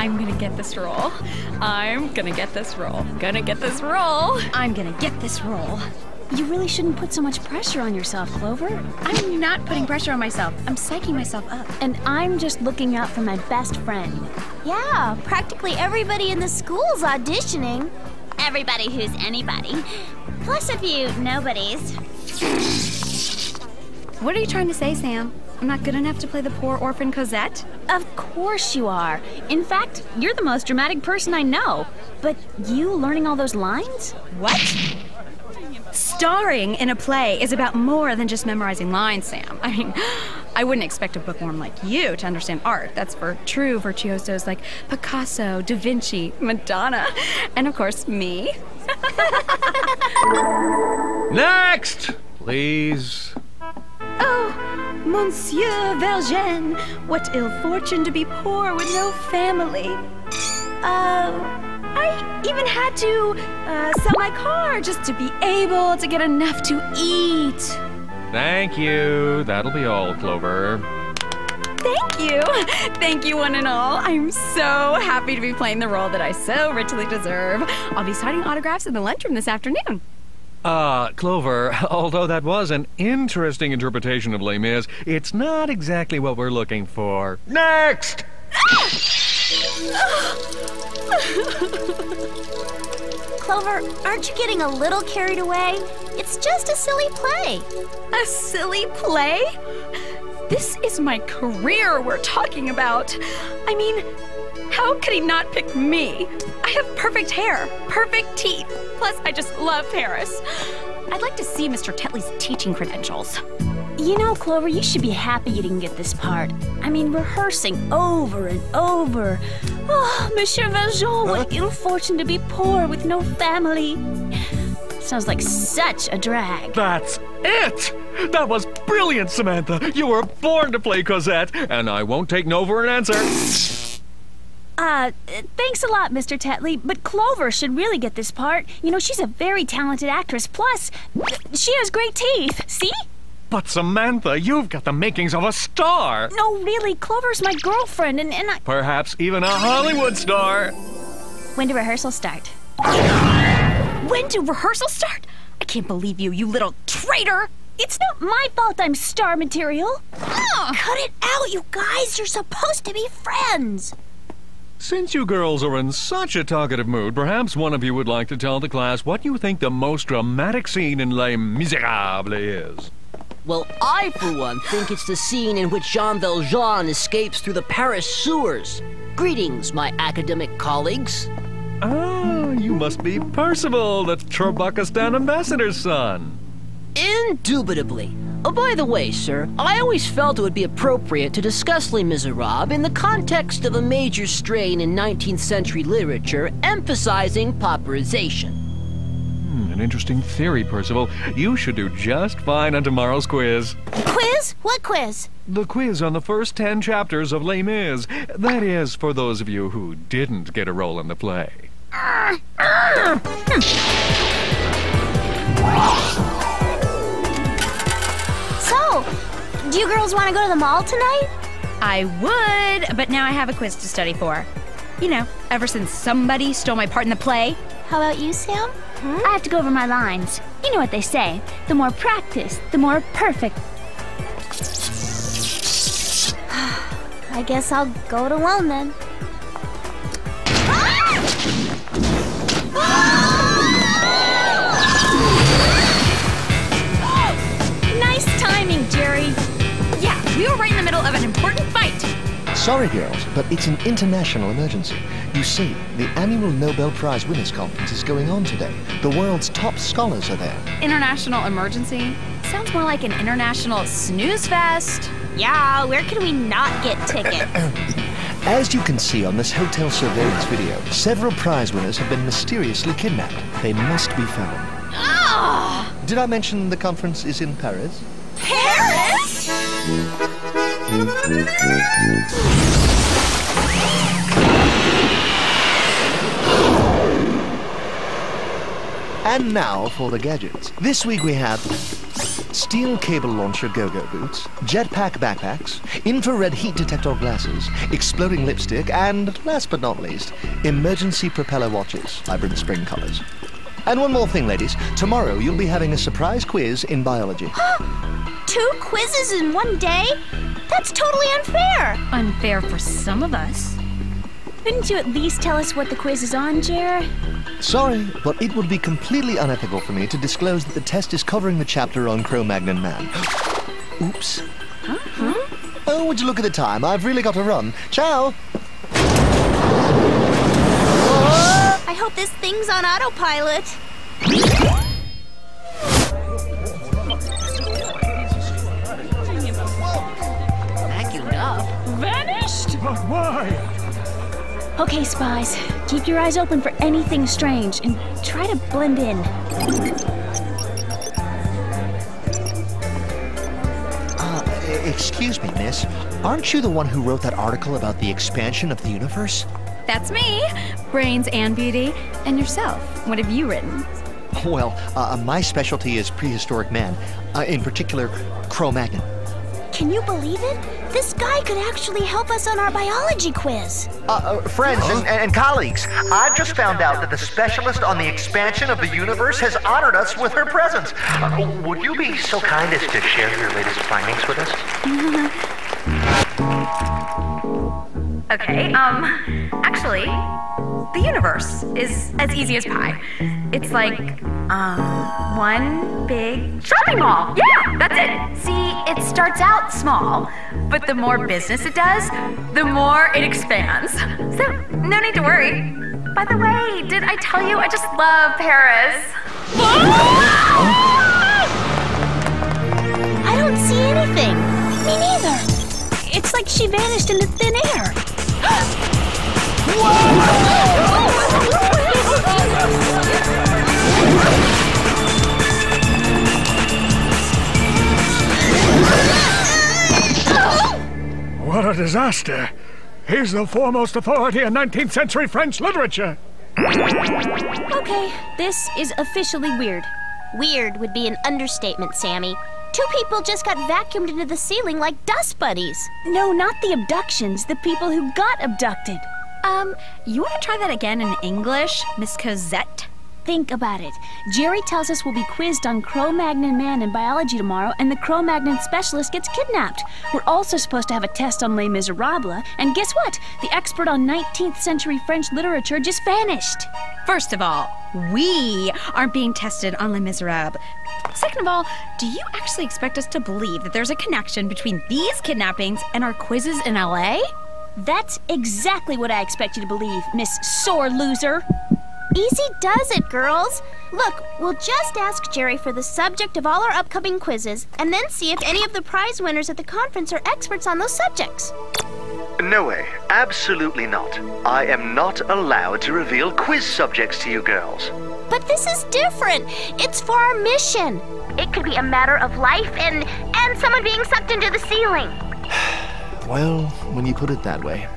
I'm gonna get this role. I'm gonna get this role. Gonna get this role. I'm gonna get this role. You really shouldn't put so much pressure on yourself, Clover. I'm not putting pressure on myself. I'm psyching myself up. And I'm just looking out for my best friend. Yeah, practically everybody in the school's auditioning. Everybody who's anybody. Plus a few nobodies. What are you trying to say, Sam? I'm not good enough to play the poor orphan Cosette? Of course you are. In fact, you're the most dramatic person I know. But you learning all those lines? What? Starring in a play is about more than just memorizing lines, Sam. I mean, I wouldn't expect a bookworm like you to understand art. That's for true virtuosos like Picasso, Da Vinci, Madonna, and of course, me. Next, please. Oh, Monsieur Vergennes, what ill fortune to be poor with no family. I even had to sell my car just to be able to get enough to eat. Thank you. That'll be all, Clover. Thank you. Thank you, one and all. I'm so happy to be playing the role that I so richly deserve. I'll be signing autographs in the lunchroom this afternoon. Clover, although that was an interesting interpretation of Les Mis, it's not exactly what we're looking for. Next! Clover, aren't you getting a little carried away? It's just a silly play. A silly play? This is my career we're talking about. I mean, how could he not pick me? I have perfect hair, perfect teeth. Plus, I just love Paris. I'd like to see Mr. Tetley's teaching credentials. You know, Clover, you should be happy you didn't get this part. I mean, rehearsing over and over. Oh, Monsieur Vergennes, what ill fortune to be poor with no family. Sounds like such a drag. That's it! That was brilliant, Samantha. You were born to play Cosette, and I won't take no for an answer. Thanks a lot, Mr. Tetley, but Clover should really get this part. You know, she's a very talented actress. Plus, she has great teeth. See? But Samantha, you've got the makings of a star. No, really, Clover's my girlfriend, and I... Perhaps even a Hollywood star. When do rehearsals start? When do rehearsals start? I can't believe you, you little traitor! It's not my fault I'm star material. Cut it out, you guys. You're supposed to be friends. Since you girls are in such a talkative mood, perhaps one of you would like to tell the class what you think the most dramatic scene in Les Miserables is. Well, I, for one, think it's the scene in which Jean Valjean escapes through the Paris sewers. Greetings, my academic colleagues. Ah, you must be Percival, the Turbakistan ambassador's son. Indubitably. Oh, by the way, sir, I always felt it would be appropriate to discuss Les Miserables in the context of a major strain in 19th century literature emphasizing pauperization. An interesting theory, Percival. You should do just fine on tomorrow's quiz. Quiz? What quiz? The quiz on the first 10 chapters of Les Mis. That is, for those of you who didn't get a role in the play. So, do you girls want to go to the mall tonight? I would, but now I have a quiz to study for. You know, ever since somebody stole my part in the play. How about you, Sam? I have to go over my lines. You know what they say. The more practice, the more perfect. I guess I'll go it alone then. Nice timing, Jerry. Yeah, we were right in the middle of an important fight. Sorry, girls, but it's an international emergency. You see, the annual Nobel Prize Winners' Conference is going on today. The world's top scholars are there. International emergency? Sounds more like an international snooze fest. Yeah, where can we not get tickets? As you can see on this hotel surveillance video, several prize winners have been mysteriously kidnapped. They must be found. Oh! Did I mention the conference is in Paris? Paris? And now for the gadgets. This week we have steel cable launcher go-go boots, jetpack backpacks, infrared heat detector glasses, exploding lipstick, and last but not least, emergency propeller watches, vibrant spring colors. And one more thing, ladies. Tomorrow you'll be having a surprise quiz in biology. 2 quizzes in one day? That's totally unfair. Unfair for some of us. Couldn't you at least tell us what the quiz is on, Jer? Sorry, but it would be completely unethical for me to disclose that the test is covering the chapter on Cro-Magnon Man. Oops. Huh? Oh, would you look at the time? I've really got to run. Ciao! I hope this thing's on autopilot. Vacuumed up. Vanished? But why? Okay, Spies. Keep your eyes open for anything strange and try to blend in. Excuse me, miss. Aren't you the one who wrote that article about the expansion of the universe? That's me, Brains and Beauty. And yourself, what have you written? Well, my specialty is prehistoric man, in particular, Cro-Magnon. Can you believe it? This guy could actually help us on our biology quiz. Friends and colleagues, I've just found out that the specialist on the expansion of the universe has honored us with her presence. Would you be so kind as to share your latest findings with us? Okay, actually, the universe is as easy as pie. It's like, one big shopping mall. Yeah, that's it. See, it starts out small, but the more business it does, the more it expands. So, no need to worry. By the way, did I tell you I just love Paris? I don't see anything. Me neither. It's like she vanished into thin air. What a disaster. He's the foremost authority in 19th century French literature. Okay, this is officially weird. Weird would be an understatement, Sammy. 2 people just got vacuumed into the ceiling like dust buddies. No, not the abductions, the people who got abducted. You want to try that again in English, Miss Cosette? Think about it. Jerry tells us we'll be quizzed on Cro-Magnon Man in biology tomorrow, and the Cro-Magnon specialist gets kidnapped. We're also supposed to have a test on Les Miserables, and guess what? The expert on 19th century French literature just vanished. First of all, we aren't being tested on Les Miserables. Second of all, do you actually expect us to believe that there's a connection between these kidnappings and our quizzes in LA? That's exactly what I expect you to believe, Miss Sore Loser. Easy does it, girls. Look, we'll just ask Jerry for the subject of all our upcoming quizzes, and then see if any of the prize winners at the conference are experts on those subjects. No way. Absolutely not. I am not allowed to reveal quiz subjects to you girls. But this is different. It's for our mission. It could be a matter of life and someone being sucked into the ceiling. Well, when you put it that way.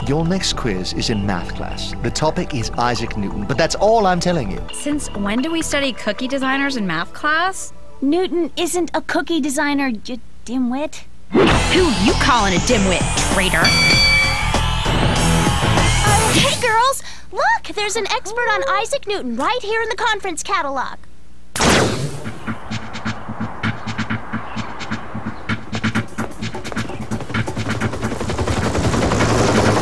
Your next quiz is in math class. The topic is Isaac Newton, but that's all I'm telling you. Since when do we study cookie designers in math class? Newton isn't a cookie designer, you dimwit. Who you calling a dimwit, traitor? Hey, girls! Look, there's an expert on Isaac Newton right here in the conference catalog.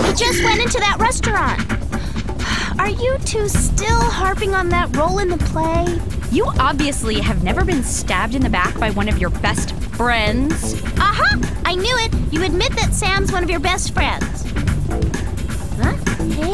We just went into that restaurant. Are you two still harping on that role in the play? You obviously have never been stabbed in the back by one of your best friends. Uh-huh! I knew it! You admit that Sam's one of your best friends. Huh? Hey?